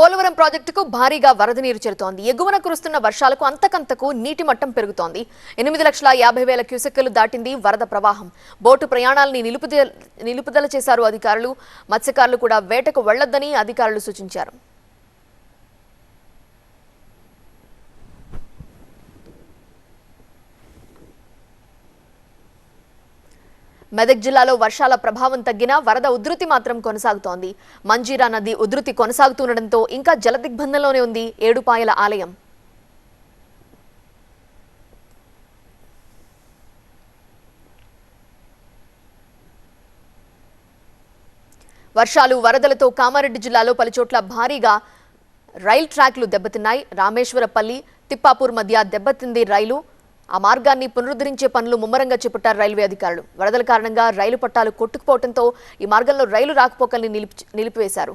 పోలవరం ప్రాజెక్టుకు భారీగా వరద నీరు చేరుతోంది. ఎగువన కురుస్తున్న వర్షాలకు అంతకంతకు నీటి మట్టం పెరుగుతోంది. 8,50,000 క్యూసెక్కులు దాటింది వరద ప్రవాహం. బోటు ప్రయాణాలని నిలుపుదల చేశారు అధికారులు. మత్స్యకారులు కూడా వేటకు వెళ్లొద్దని అధికారులు సూచించారు. మెదక్ జిల్లాలో వర్షాల ప్రభావం తగ్గినా వరద ఉధృతి మాత్రం కొనసాగుతోంది. మంజీరా నది ఉధృతి కొనసాగుతుండటంతో ఇంకా జలదిగ్బంధంలోనే ఉంది ఏడుపాయల ఆలయం. వర్షాలు వరదలతో కామారెడ్డి జిల్లాలో పలుచోట్ల భారీగా రైల్ ట్రాక్లు దెబ్బతిన్నాయి. రామేశ్వరపల్లి తిప్పాపూర్ మధ్య దెబ్బతింది రైలు. ఆ మార్గాన్ని పునరుద్ధరించే పనులు ముమ్మరంగా చేపట్టారు రైల్వే అధికారులు. వరదల కారణంగా రైలు పట్టాలు కొట్టుకుపోవడంతో ఈ మార్గంలో రైలు రాకపోకల్ని నిలిపివేశారు.